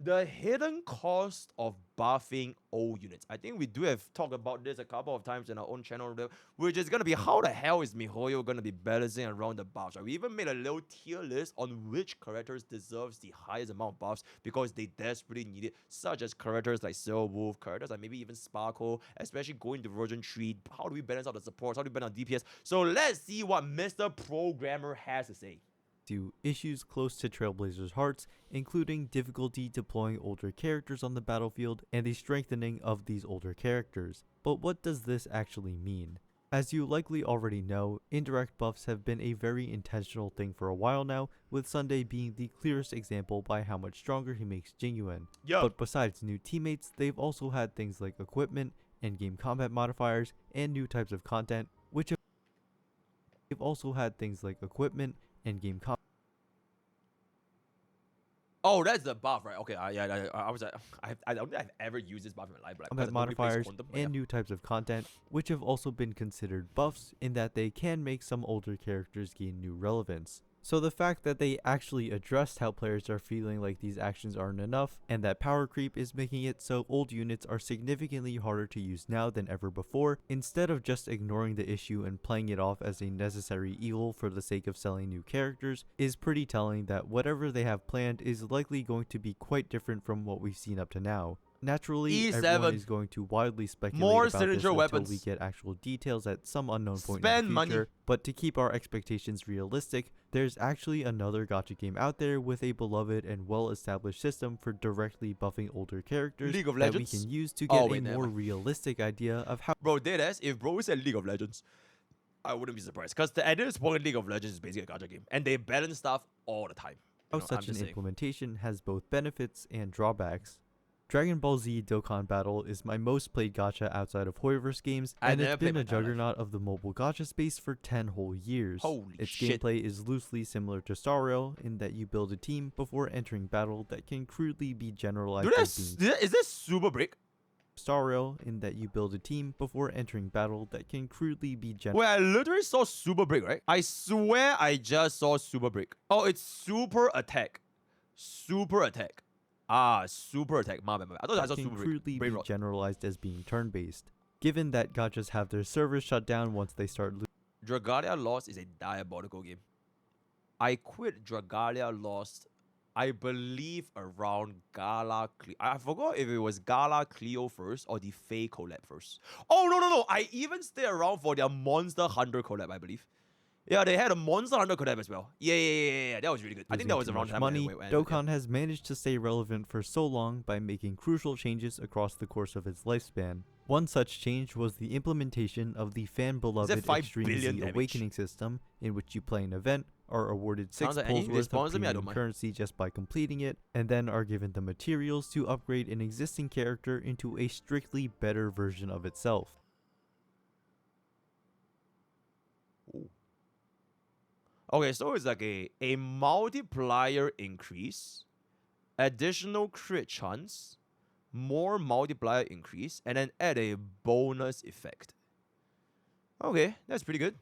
The hidden cost of buffing old units. I think we do have talked about this a couple of times in our own channel, which is going to be how the hell is MiHoYo going to be balancing around the buffs. Right? We even made a little tier list on which characters deserves the highest amount of buffs because they desperately need it, such as characters like Wolf, characters like maybe even Sparkle, especially going to version 3. How do we balance out the supports? How do we balance out DPS? So let's see what Mr. Programmer has to say. To issues close to Trailblazers' hearts, including difficulty deploying older characters on the battlefield and the strengthening of these older characters. But what does this actually mean? As you likely already know, indirect buffs have been a very intentional thing for a while now, with Sunday being the clearest example by how much stronger he makes Jingyuan. But besides new teammates, they've also had things like equipment, endgame combat modifiers, and new types of content, which they've also had things like equipment, endgame combat. Oh, that's the buff, right? Okay, I was I don't think I've ever used this buff in my life, but like, modifiers and new types of content, which have also been considered buffs in that they can make some older characters gain new relevance. So the fact that they actually addressed how players are feeling like these actions aren't enough, and that power creep is making it so old units are significantly harder to use now than ever before, instead of just ignoring the issue and playing it off as a necessary evil for the sake of selling new characters, is pretty telling that whatever they have planned is likely going to be quite different from what we've seen up to now. Naturally, everyone is going to wildly speculate about this until we get actual details at some unknown point in the future, but to keep our expectations realistic, there's actually another gacha game out there with a beloved and well-established system for directly buffing older characters that we can use to get a more realistic idea of how— Bro, deadass, if bro said League of Legends, I wouldn't be surprised, because at this point, League of Legends is basically a gacha game, and they balance stuff all the time. How such an implementation has both benefits and drawbacks. Dragon Ball Z Dokkan Battle is my most played gacha outside of Hoyoverse games, and it's been a juggernaut of the mobile gacha space for 10 whole years. Its gameplay is loosely similar to Star Rail in that you build a team before entering battle that can crudely be generalized as being— Is this Super Break? Star Rail in that you build a team before entering battle that can crudely be Wait, I literally saw Super Break, right? I swear I just saw Super Break. Oh, it's Super Attack. Super Attack. Ah, Super Attack. My bad. I thought I saw Super Break. Crudely be generalized as being turn-based, given that gachas have their servers shut down once they start losing. Dragalia Lost is a diabolical game. I quit Dragalia Lost, I believe, around Gala Cleo. I forgot if it was Gala Cleo first or the Fae collab first. Oh, no. I even stayed around for their Monster Hunter collab, I believe. Yeah, they had a Monster Hunter collab as well. Yeah. That was really good. I think that was around time. Money, Dokkan has managed to stay relevant for so long by making crucial changes across the course of its lifespan. One such change was the implementation of the fan-beloved Extreme Z Awakening system, in which you play an event, are awarded 6 pulls worth of premium currency just by completing it, and then are given the materials to upgrade an existing character into a strictly better version of itself. Ooh. Okay, so it's like a multiplier increase, additional crit chance, more multiplier increase, and then add a bonus effect. Okay, that's pretty good.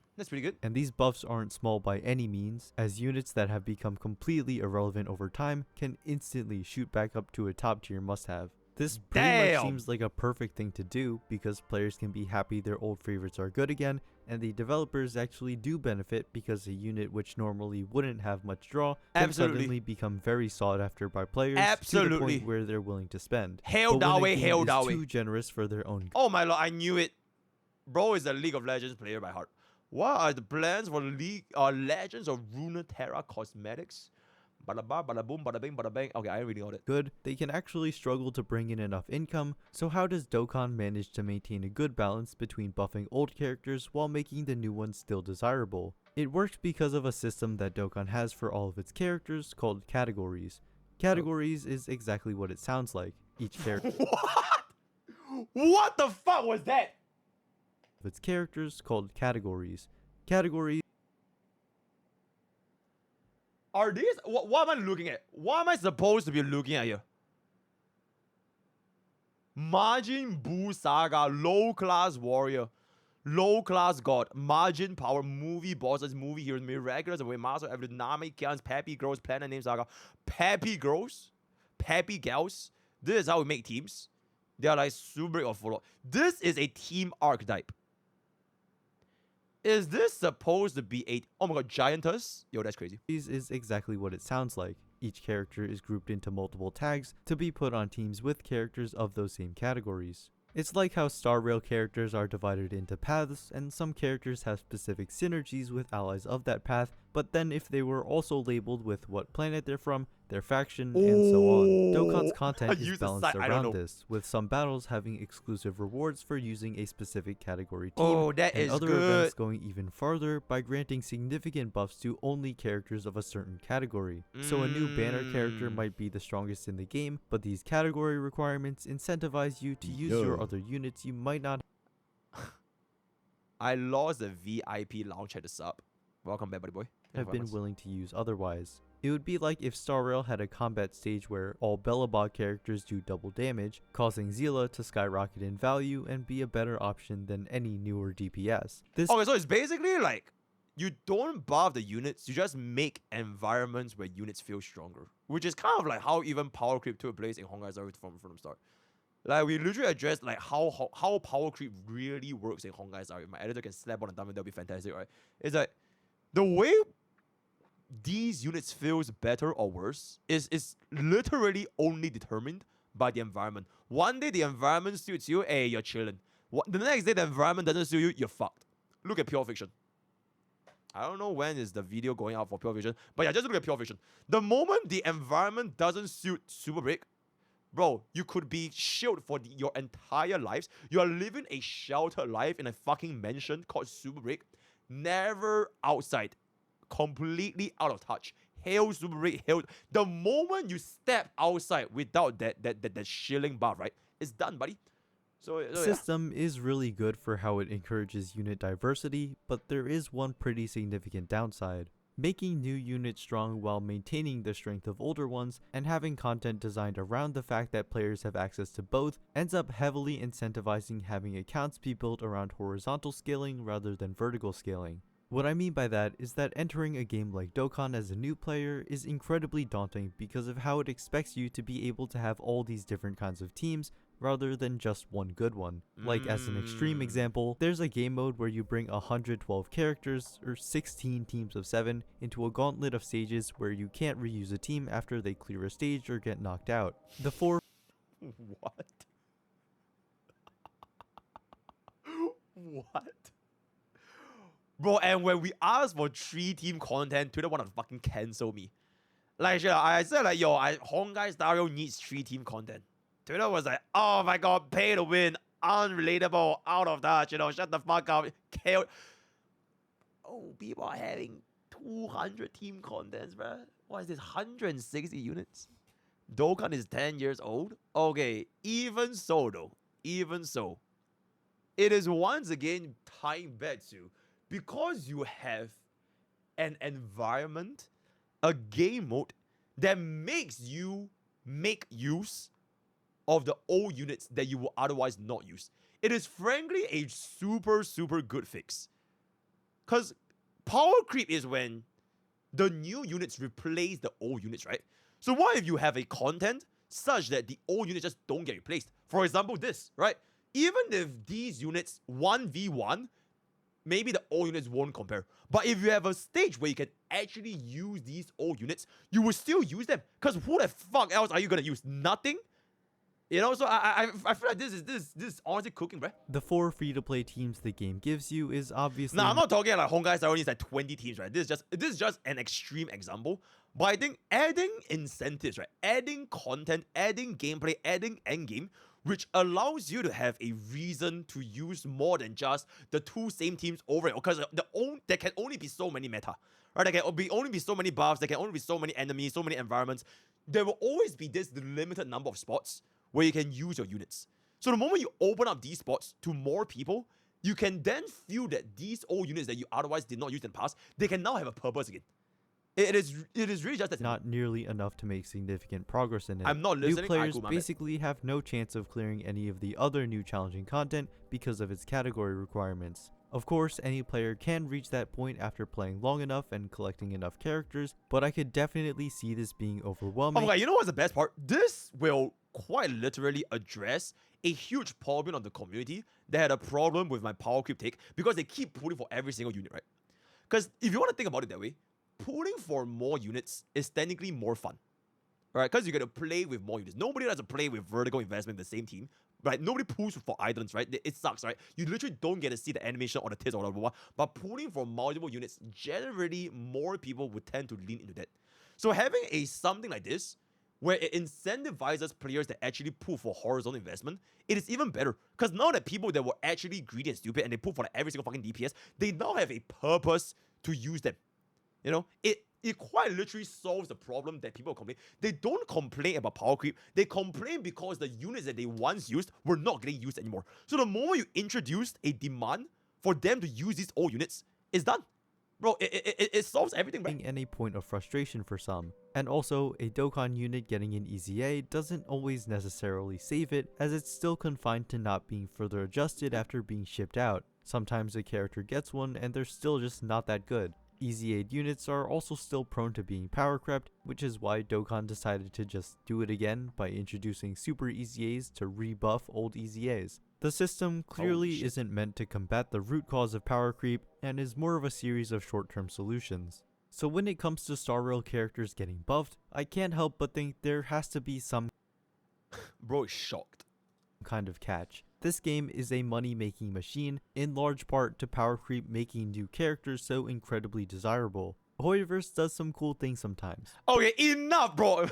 And these buffs aren't small by any means, as units that have become completely irrelevant over time can instantly shoot back up to a top tier must-have. This pretty much seems like a perfect thing to do because players can be happy their old favorites are good again, and the developers actually do benefit because a unit which normally wouldn't have much draw can suddenly become very sought after by players to the point where they're willing to spend. Hail that way. Too generous for their own— Oh my lord, I knew it. Bro is a League of Legends player by heart. What are the plans for Legends of Runeterra cosmetics? Bada ba, bada boom, bada bing, bada bang. Okay, I already know it. Good, they can actually struggle to bring in enough income, so how does Dokkan manage to maintain a good balance between buffing old characters while making the new ones still desirable? It works because of a system that Dokkan has for all of its characters called categories. Categories is exactly what it sounds like. Each character— What? What the fuck was that? Of its characters called categories. Categories are these— what am I looking at? What am I supposed to be looking at here? Majin Buu Saga, low class warrior, low class god, margin power, movie bosses, movie heroes, miraculous away, master, every Nami, Kian's, Peppy Girls, planet name saga, Peppy Girls, peppy gals. This is how we make teams. They are like super break or follow. This is a team archetype. Is this supposed to be a, oh my god, giantess? Yo, that's crazy. Is exactly what it sounds like. Each character is grouped into multiple tags to be put on teams with characters of those same categories. It's like how Star Rail characters are divided into paths, and some characters have specific synergies with allies of that path, but then if they were also labeled with what planet they're from, their faction, and so on. Dokkan's content is balanced around this, with some battles having exclusive rewards for using a specific category team, and other events going even farther by granting significant buffs to only characters of a certain category. So a new banner character might be the strongest in the game, but these category requirements incentivize you to use your other units you might not. I lost the VIP lounge at the sub. Welcome back, buddy boy. Have been willing to use otherwise. It would be like if Star Rail had a combat stage where all Bellabog characters do double damage, causing Zilla to skyrocket in value and be a better option than any newer DPS. Okay, so it's basically like, you don't buff the units, you just make environments where units feel stronger. Which is kind of like how even power creep took place in Honkai Star from the start. Like, we literally addressed like how power creep really works in Honkai Star. If my editor can slap on the dummy, that'll be fantastic, right? It's like, the way these units feels better or worse is literally only determined by the environment. One day the environment suits you, hey, you're chilling. The next day the environment doesn't suit you, you're fucked. Look at Pure Fiction. I don't know when is the video going out for Pure Fiction, but yeah, just look at Pure Fiction. The moment the environment doesn't suit Super Break, bro, you could be shielded for your entire lives. You are living a sheltered life in a fucking mansion called Super Break. Never outside. Completely out of touch. Hail Super Break, hail. The moment you step outside without that shilling buff, right? It's done, buddy. So the system is really good for how it encourages unit diversity, but there is one pretty significant downside. Making new units strong while maintaining the strength of older ones and having content designed around the fact that players have access to both ends up heavily incentivizing having accounts be built around horizontal scaling rather than vertical scaling. What I mean by that is that entering a game like Dokkan as a new player is incredibly daunting because of how it expects you to be able to have all these different kinds of teams rather than just one good one. Like as an extreme example, there's a game mode where you bring 112 characters, or 16 teams of 7, into a gauntlet of stages where you can't reuse a team after they clear a stage or get knocked out. The 4 What? What? Bro, and when we asked for 3-team content, Twitter wanted to fucking cancel me. Like, I said like, yo, Honkai Star Rail needs 3-team content. Twitter was like, oh my god, pay to win, unrelatable, out of touch, shut the fuck up, kill. Oh, people are having 200 team contents, bruh. What is this, 160 units? Dokkan is 10 years old? Okay, even so though, even so, it is once again tying back to, because you have an environment, a game mode that makes you make use of the old units that you will otherwise not use. It is frankly a super, super good fix. Because power creep is when the new units replace the old units, right? So what if you have a content such that the old units just don't get replaced? For example, this, right? Even if these units 1v1, maybe the old units won't compare. But if you have a stage where you can actually use these old units, you will still use them. Because who the fuck else are you going to use? Nothing? So I feel like this is honestly cooking, bruh. The 4 free-to-play teams the game gives you is obviously... Nah, I'm not talking like Honkai Star Rail needs like 20 teams, right? This is just an extreme example. But I think adding incentives, right? Adding content, adding gameplay, adding endgame, which allows you to have a reason to use more than just the 2 same teams over it. Because there can only be so many meta, right? There can only be so many buffs, there can only be so many enemies, so many environments. There will always be this limited number of spots where you can use your units. So the moment you open up these spots to more people, you can then feel that these old units that you otherwise did not use in the past, they can now have a purpose again. It is really just that not nearly enough to make significant progress in it. I'm not listening. New players basically have no chance of clearing any of the other new challenging content because of its category requirements. Of course, any player can reach that point after playing long enough and collecting enough characters, but I could definitely see this being Oh overwhelming. my god, you know what's the best part? This will quite literally address a huge problem of the community that had a problem with my power creep take because they keep pulling for every single unit, right? Because if you want to think about it that way, pulling for more units is technically more fun. Right? Because you get to play with more units. Nobody has to play with vertical investment in the same team. Right? Nobody pulls for islands, right? It sucks, right? You literally don't get to see the animation or the tits or whatever. But pulling for multiple units, generally more people would tend to lean into that. So having a something like this, where it incentivizes players that actually pull for horizontal investment, it is even better. Because now that people that were actually greedy and stupid and they pull for like every single fucking DPS, they now have a purpose to use them. You know, it quite literally solves the problem that people complain. They don't complain about power creep. They complain because the units that they once used were not getting used anymore. So the moment you introduced a demand for them to use these old units, it's done. Bro, it solves everything, bro. And a point of frustration for some. And also, a Dokkan unit getting an EZA doesn't always necessarily save it, as it's still confined to not being further adjusted after being shipped out. Sometimes a character gets one and they're still just not that good. EZA'd units are also still prone to being power crept, which is why Dokkan decided to just do it again by introducing super EZAs to rebuff old EZAs. The system clearly isn't meant to combat the root cause of power creep and is more of a series of short-term solutions. So when it comes to Star Rail characters getting buffed, I can't help but think there has to be some Bro is shocked. kind of catch. This game is a money-making machine, in large part to power creep making new characters so incredibly desirable. Hoyoverse does some cool things sometimes. Okay, enough, bro.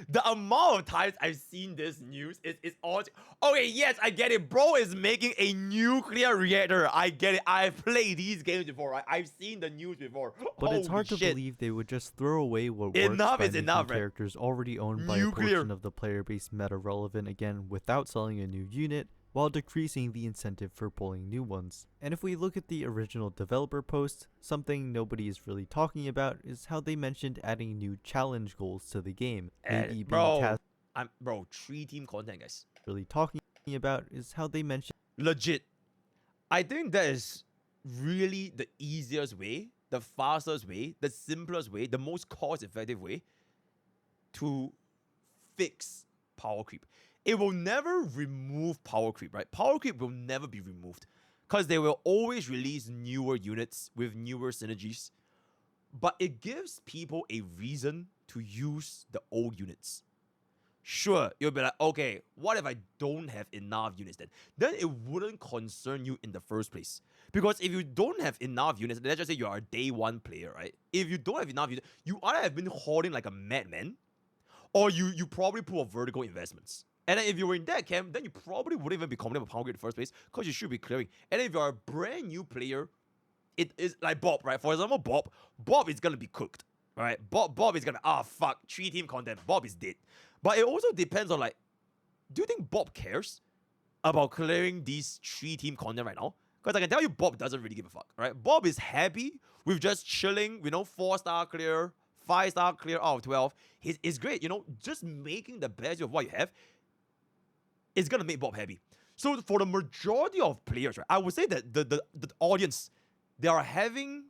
The amount of times I've seen this news is all. Okay, yes, I get it. Bro is making a nuclear reactor. I get it. I've played these games before, right? I've seen the news before. But it's hard Holy to shit. believe they would just throw away what Enough works is by enough, making right? characters already owned by a Nuclear. portion of the player base meta relevant again without selling a new unit, while decreasing the incentive for pulling new ones. And if we look at the original developer post, something nobody is really talking about is how they mentioned adding new challenge goals to the game. Maybe being tasked. Bro, 3-team content, guys. Really talking about is how they mentioned Legit. I think that is really the easiest way, the fastest way, the simplest way, the most cost-effective way to fix power creep. It will never remove power creep, right? Power creep will never be removed because they will always release newer units with newer synergies. But it gives people a reason to use the old units. Sure, you'll be like, okay, what if I don't have enough units then? Then it wouldn't concern you in the first place. Because if you don't have enough units, let's just say you are a day one player, right? If you don't have enough units, you either have been hoarding like a madman, or you probably pull vertical investments. And then if you were in that camp, then you probably wouldn't even be complaining about power grid in the first place because you should be clearing. And if you're a brand new player, it is like Bob, right? For example, Bob is gonna be cooked, right? Bob is gonna fuck 3-team content. Bob is dead. But it also depends on like, do you think Bob cares about clearing these 3-team content right now? Because I can tell you, Bob doesn't really give a fuck, right? Bob is happy with just chilling, 4-star clear, 5-star clear out of 12. It's great, just making the best of what you have is gonna make Bob happy. So for the majority of players, right, I would say that the audience, they are having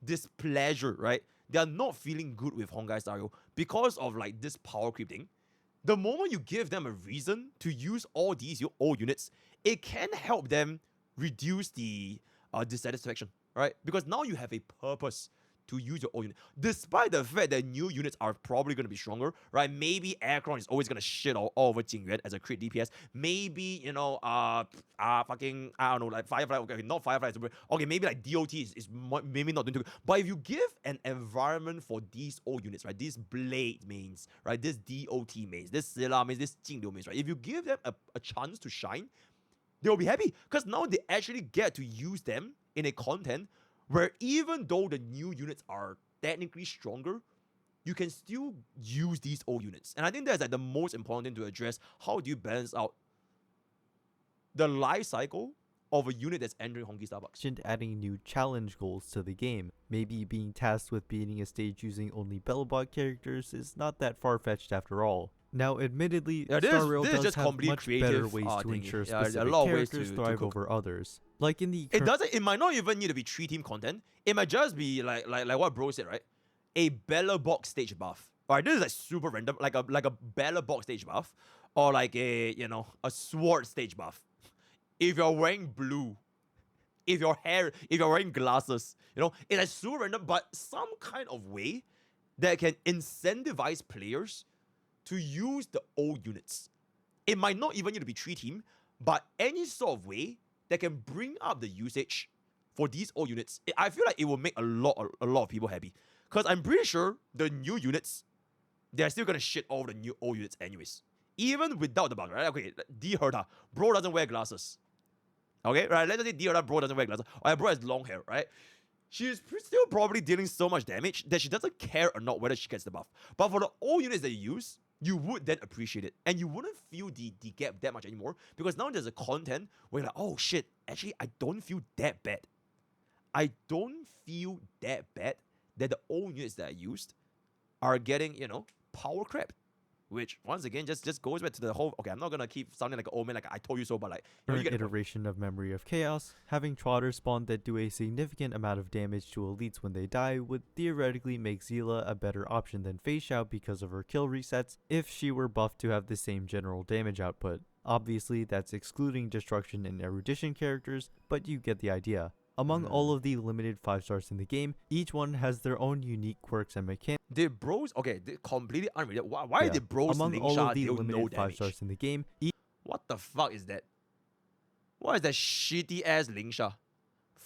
this pleasure, right? They are not feeling good with Honkai Star Rail because of like this power creep thing. The moment you give them a reason to use all these old units, it can help them reduce the dissatisfaction, right? Because now you have a purpose to use your old unit. Despite the fact that new units are probably going to be stronger, right? Maybe Aircron is always going to shit all over Jingyuan as a crit DPS. Maybe, fucking, I don't know, like Firefly, okay, not Firefly, okay, maybe like DOT is maybe not doing too good. But if you give an environment for these old units, right? These Blade mains, right? This DOT mains, this Scylla mains, this Jingliu mains, right? If you give them a chance to shine, they'll be happy. Because now they actually get to use them in a content where even though the new units are technically stronger, you can still use these old units. And I think that's like the most important thing to address. How do you balance out the life cycle of a unit that's entering Honkai Starbucks? Adding new challenge goals to the game. Maybe being tasked with beating a stage using only Bellbot characters is not that far-fetched after all. Now, admittedly, Yeah, Star Rail this is does just have complete much better creative ways to thingy. ensure Yeah, a specific lot of ways characters to thrive cook. over others. Like in the It doesn't. It might not even need to be 3-team content. It might just be like what bro said, right? A Bella box stage buff. Alright, this is like super random, like a Bella box stage buff, or like a sword stage buff. If you're wearing blue, if you're wearing glasses, it's like super random, but some kind of way that can incentivize players to use the old units. It might not even need to be 3-team, but any sort of way that can bring up the usage for these old units. I feel like it will make a lot of people happy. Because I'm pretty sure the new units, they're still gonna shit all the new old units anyways. Even without the bug, right? Okay, D Herta, bro doesn't wear glasses. Okay, right? Let's say D Herta, bro doesn't wear glasses. Or bro has long hair, right? She's still probably dealing so much damage that she doesn't care or not whether she gets the buff. But for the old units that you use, you would then appreciate it. And you wouldn't feel the gap that much anymore. Because now there's a content where you're like, oh shit, actually I don't feel that bad. I don't feel that bad that the old units that I used are getting, power crap. Which, once again, just goes back to the whole, okay, I'm not going to keep sounding like an old man, like I told you so, but like, you current get the point. iteration of Memory of Chaos, having trotters spawn that do a significant amount of damage to elites when they die would theoretically make Zila a better option than Fei Xiao because of her kill resets if she were buffed to have the same general damage output. Obviously, that's excluding destruction and erudition characters, but you get the idea. Among all of the limited 5-stars in the game, each one has their own unique quirks and mechanics. Did bros, okay, completely unrelated. Why did bros Among Ling all Sha of the deal limited no 5-stars damage? in the game, What the fuck is that? What is that shitty ass Ling Sha?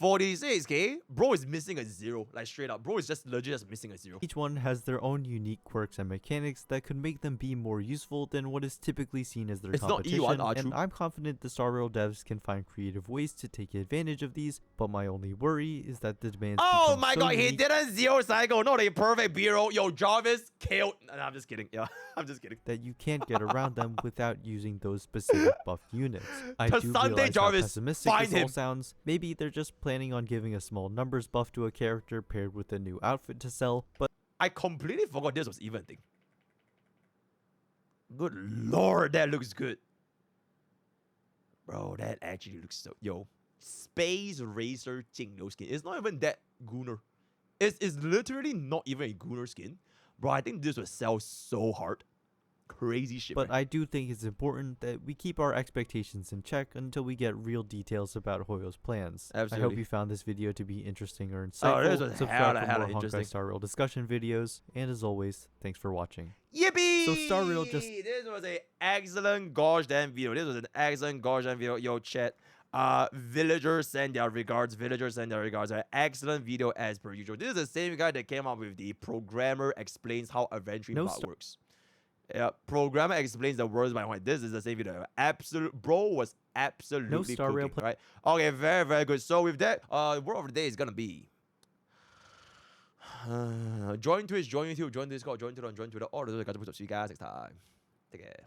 46k? Bro is missing a 0. Like straight up. Bro is just legit just missing a 0. each one has their own unique quirks and mechanics that could make them be more useful than what is typically seen as their It's not competition, E1 Archu. and I'm confident the Star Rail devs can find creative ways to take advantage of these, but my only worry is that the demands Oh become my so god, he unique didn't 0 cycle. Not a perfect B-roll. Yo, Jarvis killed. Nah, I'm just kidding. Yeah, I'm just kidding. that you can't get around them without using those specific buffed units. I The do Sunday realize how Jarvis, pessimistic find this all him. sounds. Maybe they're just planning on giving a small numbers buff to a character paired with a new outfit to sell, but I completely forgot this was even a thing. Good lord, that looks good. Bro, that actually looks so... Yo, Space Racer Jingliu skin. It's not even that Gunner. It's literally not even a Gunner skin. Bro, I think this will sell so hard. Crazy shit, But man. I do think it's important that we keep our expectations in check until we get real details about Hoyo's plans. I Absolutely. hope you found this video to be interesting or Oh, insightful. this was Subscribe hella for more interesting. Honkai Star Rail discussion videos, and as always, thanks for watching. Yippee! So Star Rail just... This was an excellent gosh damn video. This was an excellent gosh damn video. Yo, chat. Villagers send their regards. Villagers send their regards. An excellent video as per usual. This is the same guy that came up with the programmer explains how adventuring part works. Yeah, programmer explains the words by Honkai. This is the same video. Absolute bro was absolutely No Star Rail cooking, right? Okay, very, very good. So with that, word of the day is gonna be join Twitch, join YouTube, join Discord, join Twitter, join Twitter. All those guys. See you guys next time. Take care.